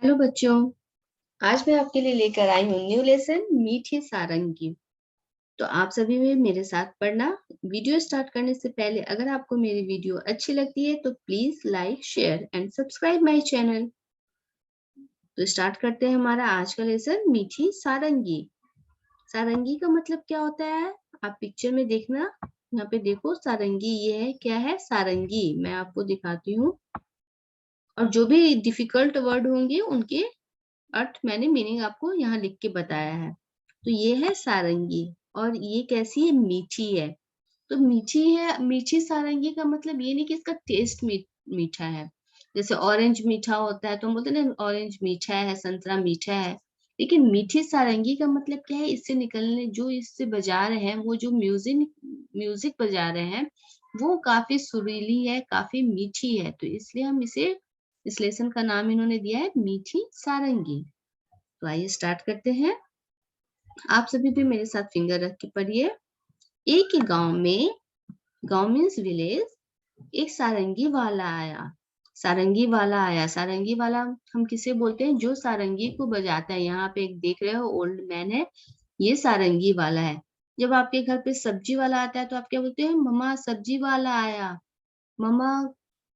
Hello बच्चों। आज मैं आपके लिए लेकर आई हूँ न्यू लेसन मीठी सारंगी। तो आप सभी में मेरे साथ पढ़ना। वीडियो स्टार्ट करने से पहले अगर आपको मेरी वीडियो अच्छी लगती है तो please like share and subscribe my channel. तो स्टार्ट करते हैं हमारा आज का लेसन मीठी सारंगी। सारंगी का मतलब क्या होता है आप पिक्चर में देखना। यहाँ पे देखो सारंगी, ये है क्या है सारंगी, मैं आपको दिखाती हूँ। और जो भी डिफिकल्ट वर्ड होंगे उनके अर्थ मैंने मीनिंग आपको यहाँ लिख के बताया है। तो ये है सारंगी और ये कैसी है, मीठी है। तो मीठी है, मीठी सारंगी का मतलब ये नहीं कि इसका टेस्ट मीठा है। जैसे ऑरेंज मीठा होता है तो हम बोलते हैं ना ऑरेंज मीठा है, संतरा मीठा है। लेकिन मीठी सारंगी का मतलब क्या है, इससे निकलने जो इससे बजा रहे हैं, वो जो म्यूजिक म्यूजिक बजा रहे हैं वो काफी सुरीली है, काफी मीठी है। तो इसलिए हम इसे, इस लेसन का नाम इन्होंने दिया है मीठी सारंगी। तो आइए स्टार्ट करते हैं। आप सभी भी मेरे साथ फिंगर रख के पढ़िए। एक ही गांव में, गांव मीन्स विलेज, एक सारंगी वाला आया। सारंगी वाला आया, सारंगी वाला हम किसे बोलते हैं, जो सारंगी को बजाता है। यहाँ पे एक देख रहे हो ओल्ड मैन है, ये सारंगी वाला है। जब आपके घर पे सब्जी वाला आता है तो आप क्या बोलते हैं, मम्मा सब्जी वाला आया, मम्मा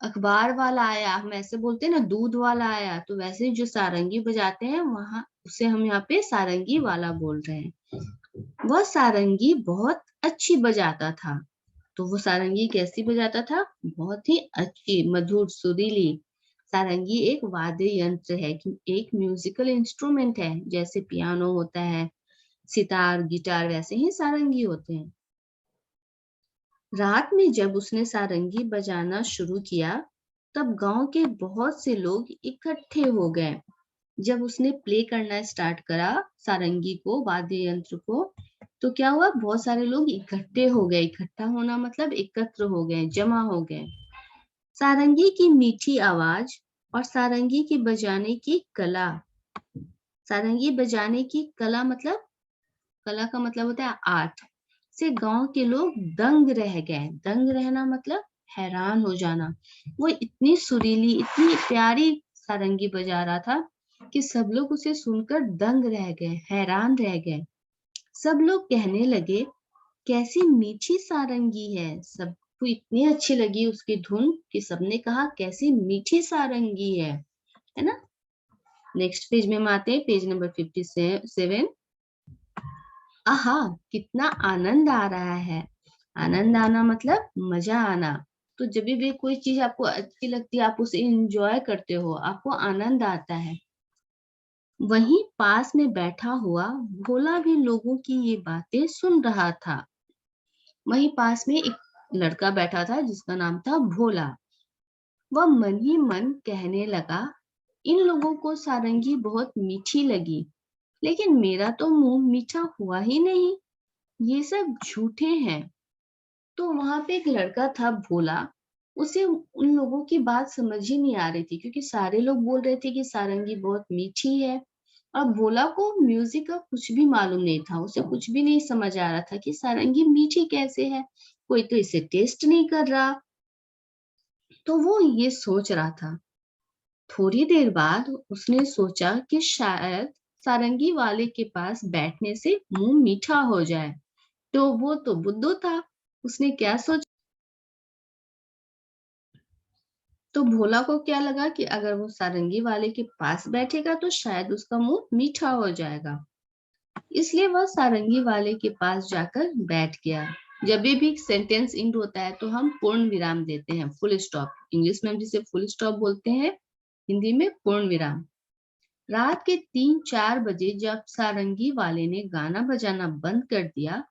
अखबार वाला आया। हम ऐसे बोलते हैं ना, दूध वाला आया। तो वैसे जो सारंगी बजाते हैं वहां, उसे हम यहाँ पे सारंगी वाला बोल रहे हैं। वह सारंगी बहुत अच्छी बजाता था। तो वो सारंगी कैसी बजाता था, बहुत ही अच्छी, मधुर, सुरीली। सारंगी एक वाद्य यंत्र है, कि एक म्यूजिकल इंस्ट्रूमेंट है। जैसे पियानो होता है, सितार, गिटार, वैसे ही सारंगी होते हैं। रात में जब उसने सारंगी बजाना शुरू किया तब गांव के बहुत से लोग इकट्ठे हो गए। जब उसने प्ले करना स्टार्ट करा सारंगी को, वाद्य यंत्र को, तो क्या हुआ, बहुत सारे लोग इकट्ठे हो गए। इकट्ठा होना मतलब एकत्र हो गए, जमा हो गए। सारंगी की मीठी आवाज और सारंगी की बजाने की कला, सारंगी बजाने की कला मतलब, कला का मतलब होता है आर्ट, से गांव के लोग दंग रह गए। दंग रहना मतलब हैरान हो जाना। वो इतनी सुरीली, इतनी प्यारी सारंगी बजा रहा था कि सब लोग उसे सुनकर दंग रह गए, हैरान रह गए। सब लोग कहने लगे कैसी मीठी सारंगी है। सबको इतनी अच्छी लगी उसकी धुन कि सबने कहा कैसी मीठी सारंगी है ना। नेक्स्ट पेज में हम आते हैं, पेज नंबर 57। आहा, कितना आनंद आ रहा है। आनंद आना मतलब मजा आना। तो जब भी कोई चीज आपको अच्छी लगती है, आप उसे एंजॉय करते हो, आपको आनंद आता है। वहीं पास में बैठा हुआ भोला भी लोगों की ये बातें सुन रहा था। वहीं पास में एक लड़का बैठा था जिसका नाम था भोला। वह मन ही मन कहने लगा, इन लोगों को सारंगी बहुत मीठी लगी, लेकिन मेरा तो मुंह मीठा हुआ ही नहीं। ये सब झूठे हैं। तो वहां पे एक लड़का था भोला, उसे उन लोगों की बात समझ ही नहीं आ रही थी, क्योंकि सारे लोग बोल रहे थे कि सारंगी बहुत मीठी है। और भोला को म्यूजिक का कुछ भी मालूम नहीं था, उसे कुछ भी नहीं समझ आ रहा था कि सारंगी मीठी कैसे है, कोई तो इसे टेस्ट नहीं कर रहा। तो वो ये सोच रहा था। थोड़ी देर बाद उसने सोचा कि शायद सारंगी वाले के पास बैठने से मुंह मीठा हो जाए। तो वो तो बुद्धू था, उसने क्या सोचा, तो भोला को क्या लगा कि अगर वो सारंगी वाले के पास बैठेगा तो शायद उसका मुंह मीठा हो जाएगा। इसलिए वह सारंगी वाले के पास जाकर बैठ गया। जब भी सेंटेंस इंड होता है तो हम पूर्ण विराम देते हैं, फुल स्टॉप। इंग्लिश में हम जिसे फुल स्टॉप बोलते हैं, हिंदी में पूर्ण विराम। रात के 3-4 बजे जब सारंगी वाले ने गाना बजाना बंद कर दिया,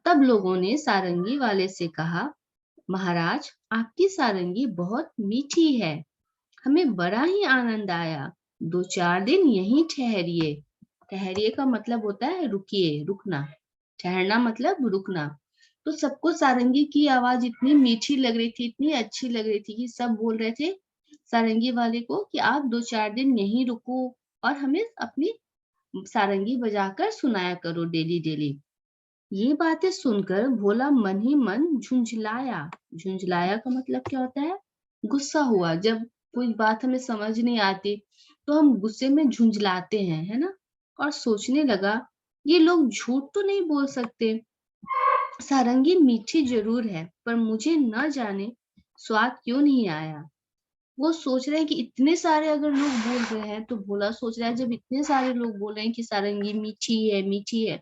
तब लोगों ने सारंगी वाले से कहा, महाराज आपकी सारंगी बहुत मीठी है, हमें बड़ा ही आनंद आया। 2-4 दिन यहीं ठहरिए। ठहरिए का मतलब होता है रुकिए, रुकना। ठहरना मतलब रुकना। तो सबको सारंगी की आवाज इतनी मीठी लग रही थी, इतनी अच्छी लग रही थी कि सब बोल रहे थे सारंगी वाले को कि आप 2-4 दिन यहीं रुको और हमें अपनी सारंगी बजाकर सुनाया करो डेली डेली। ये बातें सुनकर भोला मन ही मन झुंझलाया। झुंझलाया का मतलब क्या होता है, गुस्सा हुआ। जब कोई बात हमें समझ नहीं आती तो हम गुस्से में झुंझलाते हैं, है ना? और सोचने लगा ये लोग झूठ तो नहीं बोल सकते, सारंगी मीठी जरूर है पर मुझे न जाने स्वाद क्यों नहीं आया। वो सोच रहे हैं कि इतने सारे अगर लोग बोल रहे हैं तो भोला सोच रहा है जब इतने सारे लोग बोल रहे हैं कि सारंगी मीठी है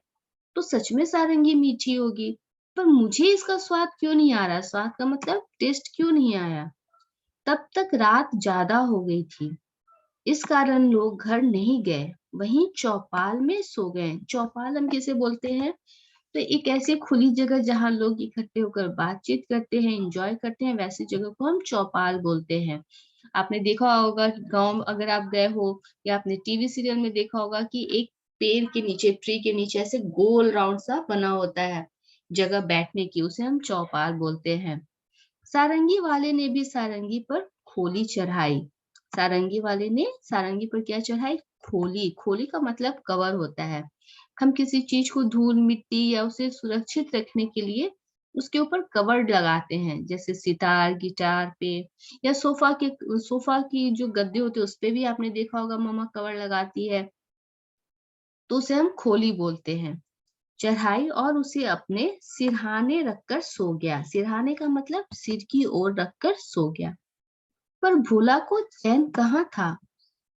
तो सच में सारंगी मीठी होगी, पर मुझे इसका स्वाद क्यों नहीं आ रहा, स्वाद का मतलब टेस्ट क्यों नहीं आया। तब तक रात ज्यादा हो गई थी, इस कारण लोग घर नहीं गए, वहीं चौपाल में सो गए। चौपाल हम किसे बोलते हैं? तो एक ऐसी खुली जगह जहाँ लोग इकट्ठे होकर बातचीत करते हैं, एंजॉय करते हैं, वैसी जगह को हम चौपाल बोलते हैं। आपने देखा होगा कि गांव अगर आप गए हो या आपने टीवी सीरियल में देखा होगा कि एक पेड़ के नीचे, ट्री के नीचे ऐसे गोल राउंड सा बना होता है जगह बैठने की, उसे हम चौपाल बोलते हैं। सारंगी वाले ने भी सारंगी पर खोली चढ़ाई। सारंगी वाले ने सारंगी पर क्या चढ़ाई? खोली। खोली का मतलब कवर होता है। हम किसी चीज को धूल मिट्टी या उसे सुरक्षित रखने के लिए उसके ऊपर कवर लगाते हैं, जैसे सितार गिटार पे या सोफा की जो गद्दे होते हैं उस पे भी आपने देखा होगा मम्मा कवर लगाती है, तो उसे हम खोली बोलते हैं। चढ़ाई और उसे अपने सिरहाने रखकर सो गया। सिरहाने का मतलब सिर की ओर रखकर सो गया। पर भोला को चैन कहाँ था?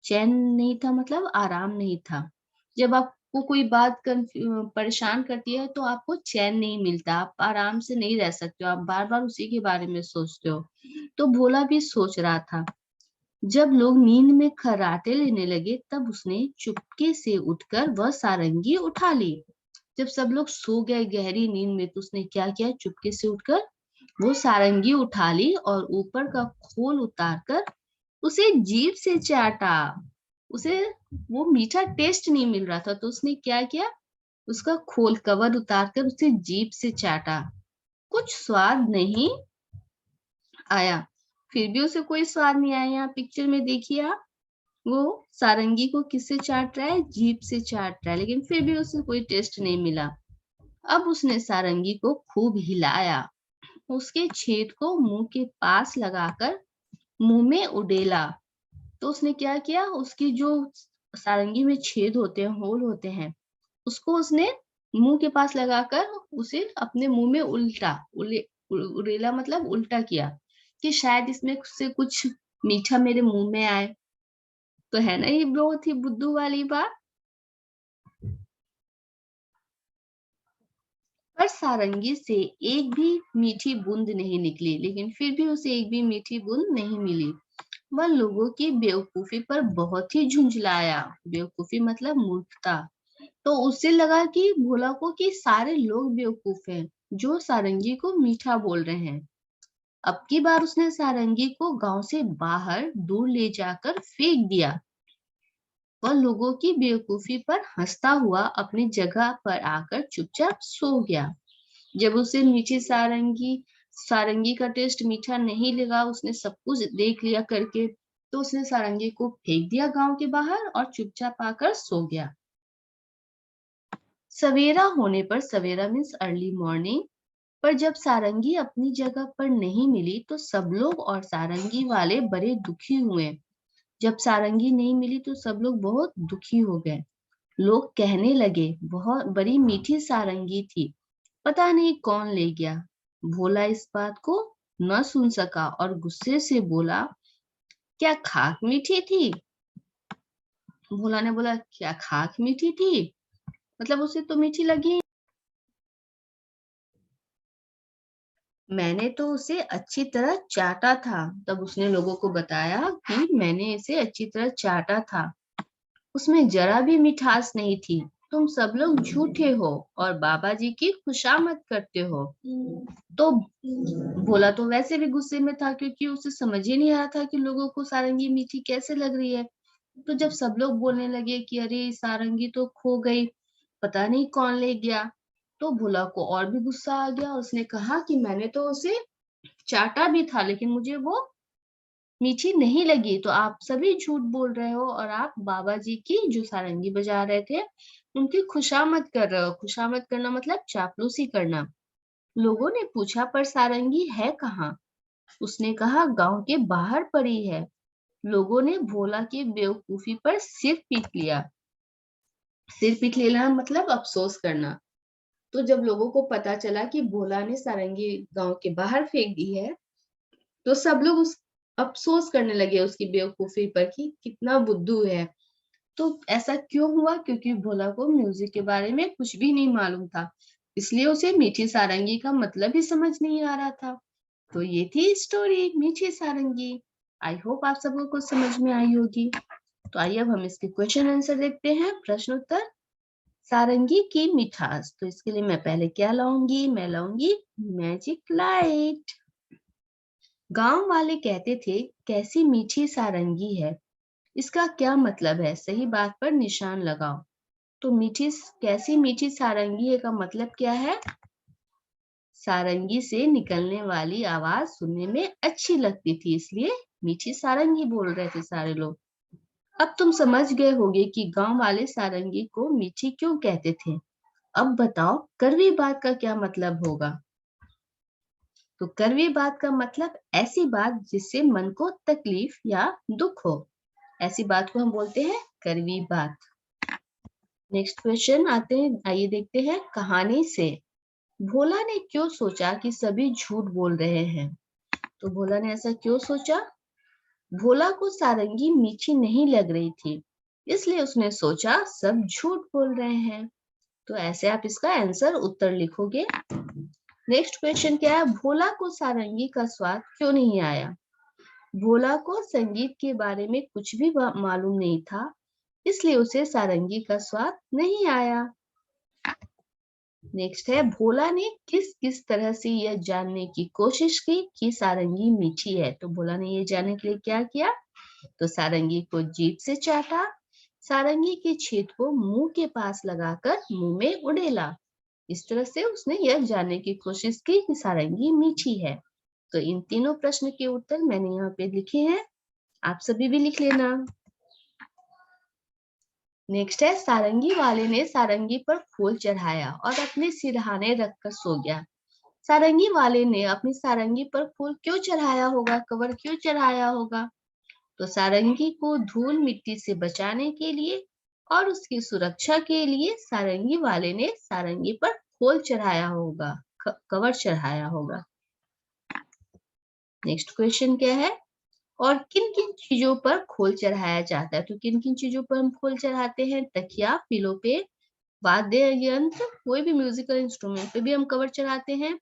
चैन नहीं था मतलब आराम नहीं था। जब आपको कोई बात परेशान करती है तो आपको चैन नहीं मिलता, आप आराम से नहीं रह सकते हो, आप बार बार उसी के बारे में सोचते हो। तो भोला भी सोच रहा था। जब लोग नींद में खर्राटे लेने लगे तब उसने चुपके से उठकर वह सारंगी उठा ली। जब सब लोग सो गए गहरी नींद में तो उसने क्या किया, चुपके से उठकर वो सारंगी उठा ली और ऊपर का खोल उतारकर उसे जीभ से चाटा। उसे वो मीठा टेस्ट नहीं मिल रहा था तो उसने क्या किया, उसका खोल कवर उतारकर उसे जीभ से चाटा। कुछ स्वाद नहीं आया। फिर भी उसे कोई स्वाद नहीं आया। यहाँ पिक्चर में देखिए आप, वो सारंगी को किससे चाट रहा है? जीभ से चाट रहा है, लेकिन फिर भी उसे कोई टेस्ट नहीं मिला। अब उसने सारंगी को खूब हिलाया, उसके छेद को मुंह के पास लगाकर मुंह में उडेला। तो उसने क्या किया, उसकी जो सारंगी में छेद होते हैं, होल होते हैं, उसको उसने मुंह के पास लगाकर उसे अपने मुंह में उड़ेला मतलब उल्टा किया कि शायद इसमें से कुछ मीठा मेरे मुंह में आए। तो है ना ये बहुत ही बुद्धू वाली बात। पर सारंगी से एक भी मीठी बूंद नहीं निकली, लेकिन फिर भी उसे एक भी मीठी बूंद नहीं मिली। वह लोगों की बेवकूफी पर बहुत ही झुंझलाया। बेवकूफी मतलब मूर्खता। तो उसे लगा कि भोला को कि सारे लोग बेवकूफ हैं जो सारंगी को मीठा बोल रहे हैं। अब की बार उसने सारंगी को गांव से बाहर दूर ले जाकर फेंक दिया। वह लोगों की बेवकूफी पर हंसता हुआ अपनी जगह पर आकर चुपचाप सो गया। जब उसे मीठी सारंगी का टेस्ट मीठा नहीं लगा, उसने सब कुछ देख लिया करके, तो उसने सारंगी को फेंक दिया गांव के बाहर और चुपचाप आकर सो गया। सवेरा होने पर, सवेरा मीन्स अर्ली मॉर्निंग, पर जब सारंगी अपनी जगह पर नहीं मिली तो सब लोग और सारंगी वाले बड़े दुखी हुए। जब सारंगी नहीं मिली तो सब लोग बहुत दुखी हो गए। लोग कहने लगे बहुत बड़ी मीठी सारंगी थी, पता नहीं कौन ले गया। भोला इस बात को न सुन सका और गुस्से से बोला, क्या खाक मीठी थी? भोला ने बोला, क्या खाक मीठी थी? मतलब उसे तो मीठी लगी। मैंने तो उसे अच्छी तरह चाटा था। तब उसने लोगों को बताया कि मैंने इसे अच्छी तरह चाटा था, उसमें जरा भी मिठास नहीं थी। तुम सब लोग झूठे हो और बाबा जी की खुशामद करते हो। तो भोला तो वैसे भी गुस्से में था क्योंकि उसे समझ ही नहीं आ रहा था कि लोगों को सारंगी मीठी कैसे लग रही है। तो जब सब लोग बोलने लगे कि अरे सारंगी तो खो गई, पता नहीं कौन ले गया, तो भोला को और भी गुस्सा आ गया। उसने कहा कि मैंने तो उसे चाटा भी था लेकिन मुझे वो मीठी नहीं लगी, तो आप सभी झूठ बोल रहे हो और आप बाबा जी की जो सारंगी बजा रहे थे उनकी खुशामद कर रहे हो। खुशामद करना मतलब चापलूसी करना। लोगों ने पूछा, पर सारंगी है कहाँ? उसने कहा, गांव के बाहर पड़ी है। लोगों ने भोला की बेवकूफी पर सिर पीट लिया। सिर पीट लेना मतलब अफसोस करना। तो जब लोगों को पता चला कि भोला ने सारंगी गांव के बाहर फेंक दी है, तो सब लोग उस अफसोस करने लगे उसकी बेवकूफी पर कि कितना बुद्धू है। तो ऐसा क्यों हुआ? क्योंकि भोला को म्यूजिक के बारे में कुछ भी नहीं मालूम था, इसलिए उसे मीठी सारंगी का मतलब ही समझ नहीं आ रहा था। तो ये थी स्टोरी मीठी सारंगी। आई होप आप सबको कुछ समझ में आई होगी। तो आइए अब हम इसके क्वेश्चन आंसर देखते हैं। प्रश्न उत्तर। सारंगी की मिठास, तो इसके लिए मैं पहले क्या लाऊंगी? मैं लाऊंगी मैजिक लाइट। गांव वाले कहते थे कैसी मीठी सारंगी है, इसका क्या मतलब है? सही बात पर निशान लगाओ। तो कैसी मीठी सारंगी है का मतलब क्या है? सारंगी से निकलने वाली आवाज सुनने में अच्छी लगती थी, इसलिए मीठी सारंगी बोल रहे थे सारे लोग। अब तुम समझ गए होगे कि गांव वाले सारंगी को मीठी क्यों कहते थे। अब बताओ कड़वी बात का क्या मतलब होगा? तो कड़वी बात का मतलब ऐसी बात जिससे मन को तकलीफ या दुख हो, ऐसी बात को हम बोलते हैं कड़वी बात। नेक्स्ट क्वेश्चन आते हैं, आइए देखते हैं। कहानी से भोला ने क्यों सोचा कि सभी झूठ बोल रहे हैं? तो भोला ने ऐसा क्यों सोचा? भोला को सारंगी मीठी नहीं लग रही थी, इसलिए उसने सोचा सब झूठ बोल रहे हैं। तो ऐसे आप इसका आंसर उत्तर लिखोगे। नेक्स्ट क्वेश्चन क्या है? भोला को सारंगी का स्वाद क्यों नहीं आया? भोला को संगीत के बारे में कुछ भी मालूम नहीं था, इसलिए उसे सारंगी का स्वाद नहीं आया। नेक्स्ट है, भोला ने किस किस तरह से यह जानने की कोशिश की कि सारंगी मीठी है? तो भोला ने यह जानने के लिए क्या किया? तो सारंगी को जीभ से चाटा, सारंगी के छेद को मुंह के पास लगाकर मुंह में उड़ेला। इस तरह से उसने यह जानने की कोशिश की कि सारंगी मीठी है। तो इन तीनों प्रश्न के उत्तर मैंने यहाँ पे लिखे हैं, आप सभी भी लिख लेना। नेक्स्ट है, सारंगी वाले ने सारंगी पर फूल चढ़ाया और अपने सिरहाने रखकर सो गया। सारंगी वाले ने अपनी सारंगी पर फूल क्यों चढ़ाया होगा? कवर क्यों चढ़ाया होगा? तो सारंगी को धूल मिट्टी से बचाने के लिए और उसकी सुरक्षा के लिए सारंगी वाले ने सारंगी पर फूल चढ़ाया होगा, कवर चढ़ाया होगा। नेक्स्ट क्वेश्चन क्या है? और किन किन चीजों पर खोल चढ़ाया जाता है? तो किन किन चीजों पर हम खोल चढ़ाते हैं? तकिया, पिलो पे, वाद्य यंत्र, कोई भी म्यूजिकल इंस्ट्रूमेंट पे भी हम कवर चढ़ाते हैं,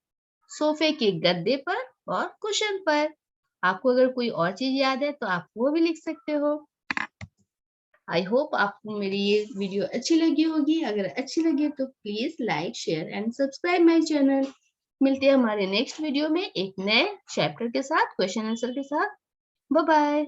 सोफे के गद्दे पर और कुशन पर। आपको अगर कोई और चीज याद है तो आप वो भी लिख सकते हो। आई होप आपको मेरी ये वीडियो अच्छी लगी होगी। अगर अच्छी लगी तो please like, share and subscribe my channel. मिलते हैं हमारे नेक्स्ट वीडियो में एक नए चैप्टर के साथ, क्वेश्चन आंसर के साथ। Bye bye.